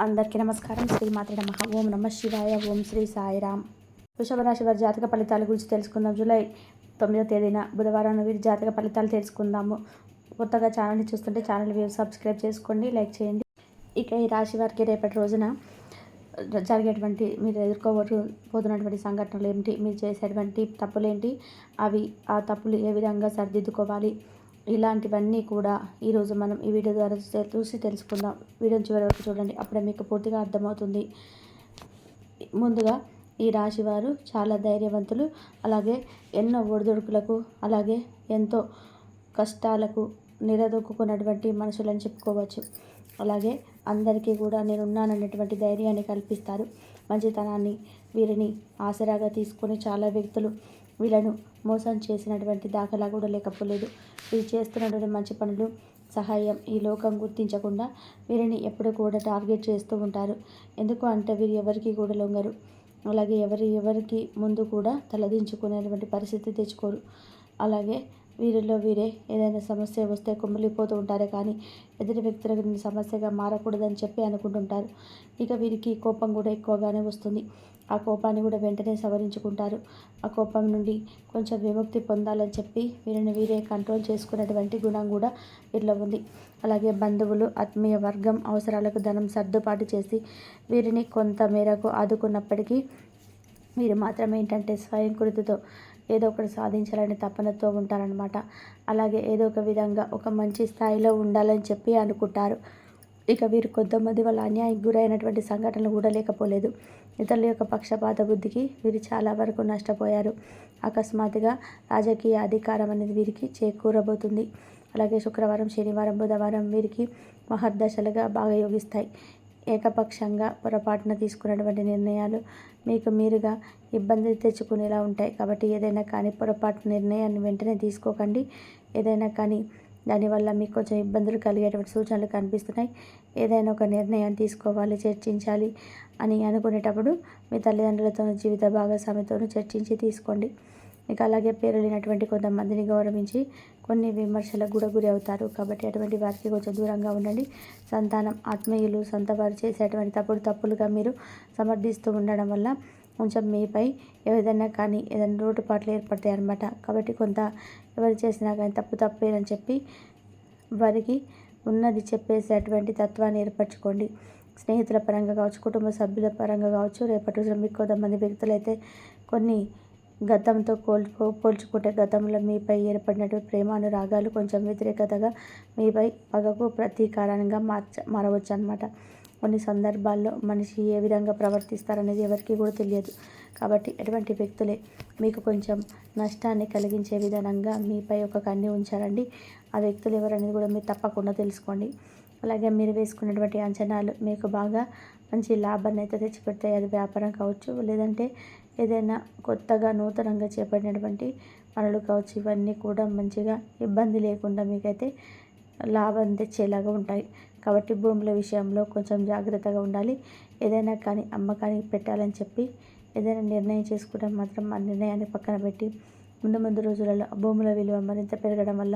అందరికీ నమస్కారం. శ్రీమాత్రే నమః. ఓం నమః శివాయ. ఓం శ్రీ సాయిరామ్. వృషభ రాశి వారి జాతక ఫలితాల గురించి తెలుసుకుందాం. జూలై 9వ తేదీన బుధవారం వీరి జాతక ఫలితాలు తెలుసుకుందాము. కొత్తగా ఛానల్ని చూస్తుంటే ఛానల్ సబ్స్క్రైబ్ చేసుకోండి, లైక్ చేయండి. ఇక ఈ రాశి వారికి రేపటి రోజున జరిగేటువంటి మీరు ఎదుర్కోబోతున్నటువంటి సంఘటనలు ఏమిటి, మీరు చేసేటువంటి తప్పులేంటి, ఆ తప్పులు ఏ విధంగా సరిదిద్దుకోవాలి, ఇలాంటివన్నీ కూడా ఈరోజు మనం ఈ వీడియో ద్వారా చూసి తెలుసుకుందాం. వీడియోని చివరి వరకు చూడండి, అప్పుడే మీకు పూర్తిగా అర్థమవుతుంది. ముందుగా ఈ రాశి వారు చాలా ధైర్యవంతులు, అలాగే ఎన్నో ఒడిదుడుకులకు, అలాగే ఎంతో కష్టాలకు నిలదొక్కున్నటువంటి మనుషులని చెప్పుకోవచ్చు. అలాగే అందరికీ కూడా నేనున్నానన్నటువంటి ధైర్యాన్ని కల్పిస్తారు. మంచితనాన్ని వీరిని ఆసరాగా తీసుకొని చాలా వ్యక్తులు వీళ్ళను మోసం చేసినటువంటి దాఖలా కూడా లేకపోలేదు. వీరు చేస్తున్నటువంటి మంచి పనులు, సహాయం ఈ లోకం గుర్తించకుండా వీరిని ఎప్పుడు కూడా టార్గెట్ చేస్తూ ఉంటారు. ఎందుకు అంటే వీరు ఎవరికి కూడా లొంగరు, అలాగే ఎవరికి ముందు కూడా తలదించుకునేటువంటి పరిస్థితి తెచ్చుకోరు. అలాగే వీరిలో వీరే ఏదైనా సమస్య వస్తే కుమిలిపోతూ ఉంటారు, కానీ ఎదుటి వ్యక్తులకు సమస్యగా మారకూడదని చెప్పి అనుకుంటుంటారు. ఇక వీరికి కోపం కూడా ఎక్కువగానే వస్తుంది. ఆ కోపాన్ని కూడా వెంటనే సవరించుకుంటారు. ఆ కోపం నుండి కొంచెం విముక్తి పొందాలని చెప్పి వీరిని వీరే కంట్రోల్ చేసుకునేటువంటి గుణం కూడా వీరిలో ఉంది. అలాగే బంధువులు, ఆత్మీయ వర్గం అవసరాలకు ధనం సర్దుబాటు చేసి వీరిని కొంత మేరకు ఆదుకున్నప్పటికీ వీరు మాత్రం ఏంటంటే స్వయం కృతితో ఏదో ఒకటి సాధించాలని తపనతో ఉంటారనమాట. అలాగే ఏదో ఒక విధంగా ఒక మంచి స్థాయిలో ఉండాలని చెప్పి అనుకుంటారు. ఇక వీరు కొంతమంది వాళ్ళ అన్యాయం గురైనటువంటి సంఘటనలు కూడా లేకపోలేదు. ఇతరుల యొక్క పక్షపాత బుద్ధికి వీరు చాలా వరకు నష్టపోయారు. అకస్మాత్తుగా రాజకీయ అధికారం అనేది వీరికి చేకూరబోతుంది. అలాగే శుక్రవారం, శనివారం, బుధవారం వీరికి మహర్దశలుగా బాగా యోగిస్తాయి. ఏకపక్షంగా పొరపాటున తీసుకున్నటువంటి నిర్ణయాలు మీకు మీరుగా ఇబ్బంది తెచ్చుకునేలా ఉంటాయి. కాబట్టి ఏదైనా కానీ పొరపాటు నిర్ణయాన్ని వెంటనే తీసుకోకండి. ఏదైనా కానీ దానివల్ల మీకు కొంచెం ఇబ్బందులు కలిగేటువంటి సూచనలు కనిపిస్తున్నాయి. ఏదైనా ఒక నిర్ణయం తీసుకోవాలి, చర్చించాలి అని అనుకునేటప్పుడు మీ తల్లిదండ్రులతో, జీవిత భాగస్వామితో చర్చించి తీసుకోండి. ఇక అలాగే పేరు లేనటువంటి కొంతమందిని గౌరవించి కొన్ని విమర్శలకు కూడా గురి అవుతారు. కాబట్టి అటువంటి వారికి కొంచెం దూరంగా ఉండండి. సంతానం, ఆత్మీయులు, సొంతవారు చేసేటువంటి తప్పులుగా మీరు సమర్థిస్తూ ఉండడం వల్ల కొంచెం మీపై ఏదైనా లోటుపాట్లు ఏర్పడతాయి అన్నమాట. కాబట్టి కొంత ఎవరు చేసినా కానీ తప్పేనని చెప్పి వారికి ఉన్నది చెప్పేసేటువంటి తత్వాన్ని ఏర్పరచుకోండి. స్నేహితుల పరంగా కావచ్చు, కుటుంబ సభ్యుల పరంగా కావచ్చు, రేపటి రోజున మీకు కొంతమంది వ్యక్తులైతే కొన్ని గతంతో పోల్చుకుంటే గతంలో మీపై ఏర్పడినటువంటి ప్రేమానురాగాలు కొంచెం వ్యతిరేకతగా మీపై పగకు ప్రతీకారంగా మారవచ్చు అన్నమాట. కొన్ని సందర్భాల్లో మనిషి ఏ విధంగా ప్రవర్తిస్తారనేది ఎవరికి కూడా తెలియదు. కాబట్టి ఎటువంటి వ్యక్తులే మీకు కొంచెం నష్టాన్ని కలిగించే విధానంగా మీపై ఒక కన్ను ఉంచారండి. ఆ వ్యక్తులు ఎవరనేది కూడా మీరు తప్పకుండా తెలుసుకోండి. అలాగే మీరు వేసుకున్నటువంటి అంచనాలు మీకు బాగా మంచి లాభాన్ని అయితే తెచ్చిపెడతాయి. అది వ్యాపారం కావచ్చు, లేదంటే ఏదైనా కొత్తగా నూతనంగా చేపట్టినటువంటి పనులు కావచ్చు. ఇవన్నీ కూడా మంచిగా ఇబ్బంది లేకుండా మీకైతే లాభం తెచ్చేలాగా ఉంటాయి. కాబట్టి భూముల విషయంలో కొంచెం జాగ్రత్తగా ఉండాలి. ఏదైనా కానీ అమ్మకానికి పెట్టాలని చెప్పి ఏదైనా నిర్ణయం చేసుకుంటే మాత్రం ఆ నిర్ణయాన్ని పక్కన పెట్టి ముందు రోజులలో భూముల విలువ మరింత పెరగడం వల్ల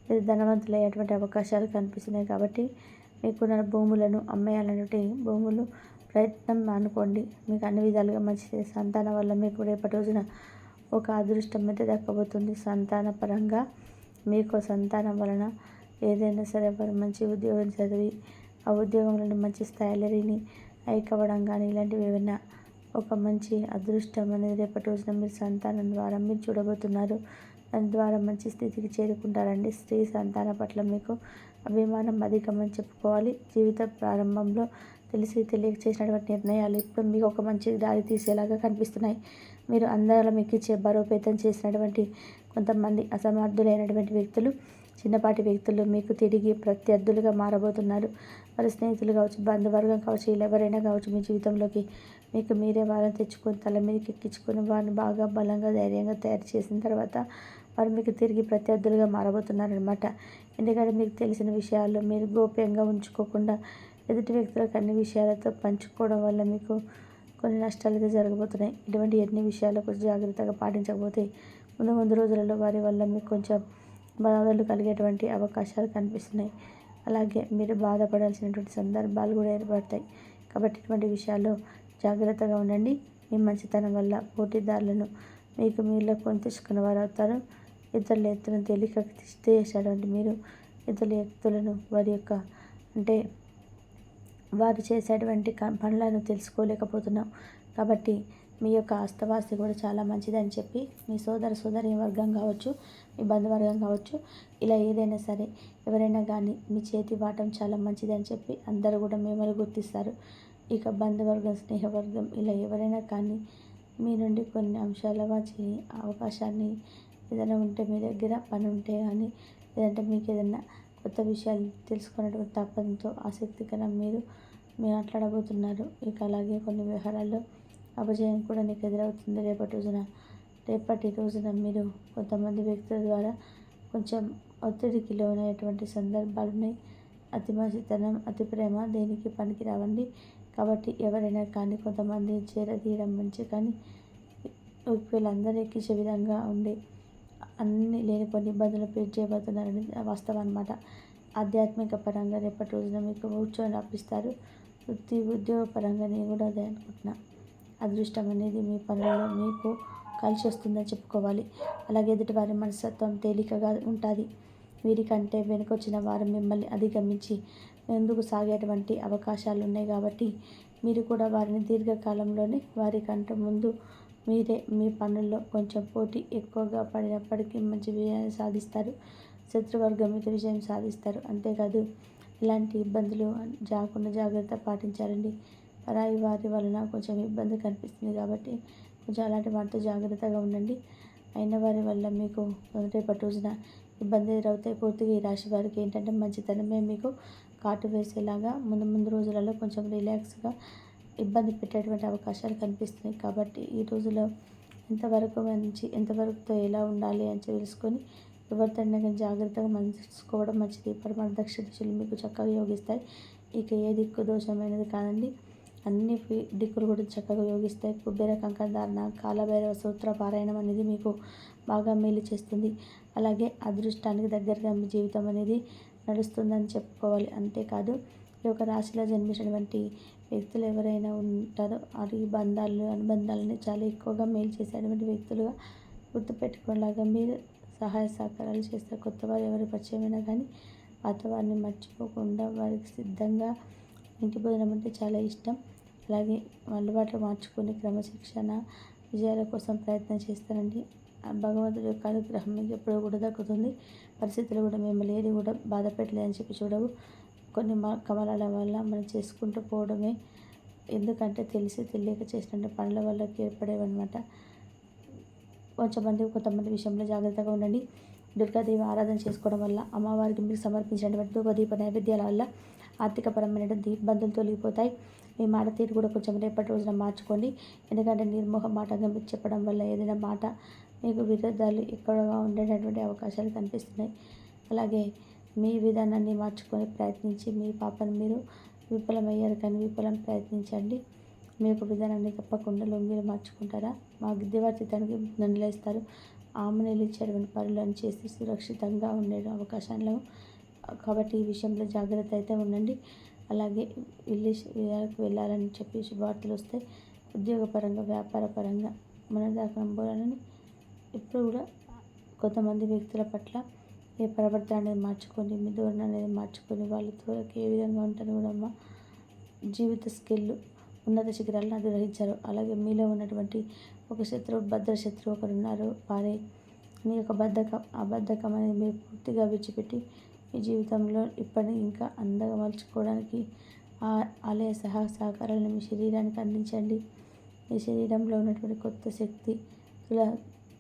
మీరు ధనవంతులయ్యేటువంటి అవకాశాలు కనిపిస్తున్నాయి. కాబట్టి మీకున్న భూములను అమ్మేయాలనేటువంటి భూములు ప్రయత్నం అనుకోండి. మీకు అన్ని విధాలుగా మంచిది. సంతానం వల్ల మీకు రేపటి రోజున ఒక అదృష్టం అయితే దక్కబోతుంది. సంతాన పరంగా మీకు సంతానం వలన ఏదైనా సరే వారు మంచి ఉద్యోగం చదివి ఆ ఉద్యోగంలో మంచి స్థాయిలరీని అవ్వడం కానీ ఇలాంటివి ఏమైనా ఒక మంచి అదృష్టం అనేది రేపటి రోజున మీరు సంతానం ద్వారా మీరు చూడబోతున్నారు. దాని ద్వారా మంచి స్థితికి చేరుకుంటారండి. స్త్రీ సంతాన పట్ల మీకు అభిమానం అధికమని చెప్పుకోవాలి. జీవిత ప్రారంభంలో తెలియక చేసినటువంటి నిర్ణయాలు ఇప్పుడు మీకు ఒక మంచి దారి తీసేలాగా కనిపిస్తున్నాయి. మీరు అందరిలో మీకు ఇచ్చే బలోపేతం చేసినటువంటి కొంతమంది అసమర్థులైనటువంటి వ్యక్తులు, చిన్నపాటి వ్యక్తులు మీకు తిరిగి ప్రత్యర్థులుగా మారబోతున్నారు. వారి స్నేహితులు కావచ్చు, బంధువర్గం కావచ్చు, ఇలా ఎవరైనా కావచ్చు మీ జీవితంలోకి మీకు మీరే వాళ్ళని తెచ్చుకొని తల మీదకి ఎక్కించుకొని వారిని బాగా బలంగా ధైర్యంగా తయారు చేసిన తర్వాత వారు మీకు తిరిగి ప్రత్యర్థులుగా మారబోతున్నారనమాట. ఎందుకంటే మీకు తెలిసిన విషయాలు మీరు గోప్యంగా ఉంచుకోకుండా ఎదుటి వ్యక్తులకు అన్ని విషయాలతో పంచుకోవడం వల్ల మీకు కొన్ని నష్టాలు అయితే జరగబోతున్నాయి. ఇటువంటి అన్ని విషయాలు కొంచెం జాగ్రత్తగా పాటించకపోతే ముందు రోజులలో వారి వల్ల మీకు కొంచెం బాధలు కలిగేటువంటి అవకాశాలు కనిపిస్తున్నాయి. అలాగే మీరు బాధపడాల్సినటువంటి సందర్భాలు కూడా ఏర్పడతాయి. కాబట్టి ఇటువంటి విషయాల్లో జాగ్రత్తగా ఉండండి. మీ మంచితనం వల్ల పోటీదారులను మీకు మీలో కొని తెచ్చుకున్న వారు అవుతారు. ఇతరుల ఎత్తులను తేలిక చేసేటువంటి మీరు ఇతరుల ఎత్తులను వారి యొక్క అంటే వారు చేసేటువంటి పనులను తెలుసుకోలేకపోతున్నాం. కాబట్టి మీ యొక్క ఆస్తవాస్తి కూడా చాలా మంచిదని చెప్పి మీ సోదరి వర్గం కావచ్చు, మీ బంధువర్గం కావచ్చు, ఇలా ఏదైనా సరే ఎవరైనా కానీ మీ చేతి వాటం చాలా మంచిదని చెప్పి అందరూ కూడా మిమ్మల్ని గుర్తిస్తారు. ఇక బంధువర్గం, స్నేహవర్గం ఇలా ఎవరైనా కానీ మీ నుండి కొన్ని అంశాల వచ్చి అవకాశాన్ని ఏదైనా ఉంటే మీ దగ్గర పని ఉంటే కానీ లేదంటే మీకు ఏదైనా కొత్త విషయాలు తెలుసుకునేటువంటి తపనతో ఆసక్తికరం మీరు మాట్లాడబోతున్నారు. ఇక అలాగే కొన్ని వ్యవహారాల్లో అపజయం కూడా నీకు ఎదురవుతుంది. రేపటి రోజున మీరు కొంతమంది వ్యక్తుల ద్వారా కొంచెం ఒత్తిడికి లోనయ్యేటువంటి సందర్భాలు ఉన్నాయి. అతి మంచితనం, అతి ప్రేమ దేనికి పనికి రావండి. కాబట్టి ఎవరైనా కానీ కొంతమంది చేరదీయడం మంచి, కానీ వీళ్ళందరూ ఎక్కించే విధంగా ఉండి అన్ని లేనిపోని ఇబ్బందులు ఫేస్ చేయబోతున్నారని వాస్తవం అన్నమాట. ఆధ్యాత్మిక పరంగా రేపటి రోజున మీకు కూర్చొని రాపిస్తారు. ఉద్యోగ పరంగా నేను కూడా అదే అనుకుంటున్నా. అదృష్టం అనేది మీ పనుల్లో మీకు కలిసి వస్తుందని చెప్పుకోవాలి. అలాగే ఎదుటివారి మనస్తత్వం తేలికగా ఉంటుంది. వీరికంటే వెనుకొచ్చిన వారు మిమ్మల్ని అధిగమించి ముందుకు సాగేటువంటి అవకాశాలు ఉన్నాయి. కాబట్టి మీరు కూడా వారిని దీర్ఘకాలంలోనే వారికంటే ముందు మీరే మీ పనుల్లో కొంచెం పోటీ ఎక్కువగా పడినప్పటికీ మంచి విజయాన్ని సాధిస్తారు. శత్రువర్గం మీద విజయం సాధిస్తారు. అంతేకాదు ఇలాంటి ఇబ్బందులు జాగ్రత్త పాటించాలండి. పరాయి వారి వలన కొంచెం ఇబ్బంది కనిపిస్తుంది కాబట్టి కొంచెం అలాంటి వాటితో జాగ్రత్తగా ఉండండి. అయిన వారి వల్ల మీకు రేపటి రోజున ఇబ్బంది ఎదురవుతాయి. పూర్తిగా ఈ రాశి వారికి ఏంటంటే మంచితనమే మీకు కాటు వేసేలాగా ముందు రోజులలో కొంచెం రిలాక్స్గా ఇబ్బంది పెట్టేటువంటి అవకాశాలు కనిపిస్తున్నాయి. కాబట్టి ఈ రోజులో ఎంతవరకు ఎంతవరకుతో ఎలా ఉండాలి అని తెలుసుకొని ఎవరితోనైనా జాగ్రత్తగా మనసుకోవడం మంచిది. పరమాణ దక్ష దిశలు మీకు చక్కగా యోగిస్తాయి. ఇక ఏ దిక్కు దోషమైనది కాదండి. అన్ని దిక్కులు కూడా చక్కగా యోగిస్తాయి. కుబేర కంకణ ధారణ, కాలభైరవ సూత్ర పారాయణం అనేది మీకు బాగా మేలు చేస్తుంది. అలాగే అదృష్టానికి దగ్గరగా మీ జీవితం అనేది నడుస్తుందని చెప్పుకోవాలి. అంతేకాదు ఈ యొక్క రాశిలో జన్మించినటువంటి వ్యక్తులు ఎవరైనా ఉంటారో అది అనుబంధాలని చాలా ఎక్కువగా మేలు చేసేటువంటి వ్యక్తులుగా గుర్తుపెట్టుకునేలాగా మీరు సహాయ సహకారాలు చేస్తారు. కొత్త వారు ఎవరి పరిచయమైనా కానీ పాత వారిని మర్చిపోకుండా వారికి సిద్ధంగా ఇంటి భోజనం అంటే చాలా ఇష్టం. అలాగే అలవాట్లు మార్చుకొని క్రమశిక్షణ విజయాల కోసం ప్రయత్నం చేస్తారండి. భగవంతుడి యొక్క అనుగ్రహం మీకు ఎప్పుడూ కూడా దక్కుతుంది. పరిస్థితులు కూడా మిమ్మల్ని ఏది కూడా బాధ పెట్టలేదని చెప్పి చూడవు. కొన్ని కమలాల వల్ల మనం చేసుకుంటూ పోవడమే. ఎందుకంటే తెలియక చేసినట్టు పనుల వల్ల ఏర్పడేవన్నమాట. కొంతమంది విషయంలో జాగ్రత్తగా ఉండండి. దుర్గాదేవి ఆరాధన చేసుకోవడం వల్ల, అమ్మవారికి మీరు సమర్పించినటువంటి ధూపదీప నైవేద్యాల వల్ల ఆర్థికపరమైనటువంటి ఇబ్బందులు తొలగిపోతాయి. మీ మాట తీరు కూడా కొంచెం రేపటి రోజున మార్చుకోండి. ఎందుకంటే నిర్మోహమాటంగా మీకు చెప్పడం వల్ల ఏదైనా మాట మీకు విరోధాలు ఎక్కువగా ఉండేటటువంటి అవకాశాలు కనిపిస్తున్నాయి. అలాగే మీ విధానాన్ని మార్చుకొని ప్రయత్నించి మీ పాపను మీరు విఫలమయ్యారు కానీ విఫలం ప్రయత్నించండి. మీ యొక్క విధానాన్ని తప్పకుండా లొంగిలు మార్చుకుంటారా? మా దివాతీతానికి నిలేస్తారు. ఆమెను ఇచ్చేటువంటి పనులను చేసి సురక్షితంగా ఉండే అవకాశాలు. కాబట్టి ఈ విషయంలో జాగ్రత్త అయితే ఉండండి. అలాగే వెళ్ళాలని చెప్పి శుభవార్తలు వస్తాయి. ఉద్యోగపరంగా, వ్యాపారపరంగా మన దాకా నమ్ముకోవాలని ఇప్పుడు కూడా కొంతమంది వ్యక్తుల పట్ల ఏ ప్రవర్తన అనేది మార్చుకొని, మీ ధోరణి అనేది మార్చుకొని వాళ్ళతో ఏ విధంగా ఉంటారో కూడా మా జీవిత స్కిల్ ఉన్నత శిఖరాలను అధిరోహించారు. అలాగే మీలో ఉన్నటువంటి ఒక భద్రశత్రువు ఒకరు ఉన్నారు. వారి మీ యొక్క ఆ బద్ధకం అనేది మీరు పూర్తిగా విడిచిపెట్టి మీ జీవితంలో ఇంకా అందంగా మలుచుకోవడానికి ఆలయ సహకారాలను మీ శరీరానికి అందించండి. మీ శరీరంలో ఉన్నటువంటి కొత్త శక్తి ఇలా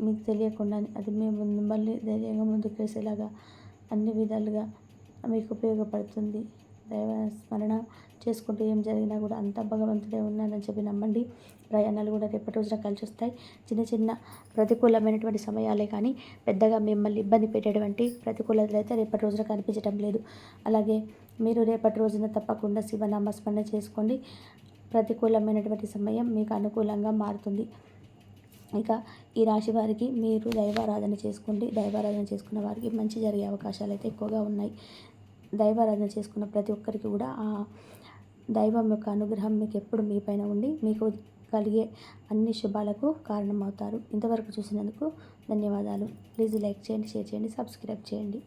మీకు తెలియకుండా అది మేము మళ్ళీ ధైర్యంగా ముందుకు వేసేలాగా అన్ని విధాలుగా మీకు ఉపయోగపడుతుంది. దైవ స్మరణ చేసుకుంటూ ఏం జరిగినా కూడా అంతా భగవంతుడే ఉన్నాడని చెప్పి నమ్మండి. ప్రయాణాలు కూడా రేపటి రోజున కలిసి వస్తాయి. చిన్న ప్రతికూలమైనటువంటి సమయాలే కానీ పెద్దగా మిమ్మల్ని ఇబ్బంది పెట్టేటువంటి ప్రతికూలతలు అయితే రేపటి రోజున కనిపించడం లేదు. అలాగే మీరు రేపటి రోజున తప్పకుండా శివనామస్మరణ చేసుకోండి. ప్రతికూలమైనటువంటి సమయం మీకు అనుకూలంగా మారుతుంది. ఇక ఈ రాశి వారికి మీరు దైవారాధన చేసుకోండి. దైవారాధన చేసుకున్న వారికి మంచి జరిగే అవకాశాలు అయితే ఎక్కువగా ఉన్నాయి. దైవారాధన చేసుకున్న ప్రతి ఒక్కరికి కూడా దైవం యొక్క అనుగ్రహం మీకు ఎప్పుడు మీ పైన ఉండి మీకు కలిగే అన్ని శుభాలకు కారణమవుతారు. ఇంతవరకు చూసినందుకు ధన్యవాదాలు. ప్లీజ్ లైక్ చేయండి, షేర్ చేయండి, సబ్స్క్రైబ్ చేయండి.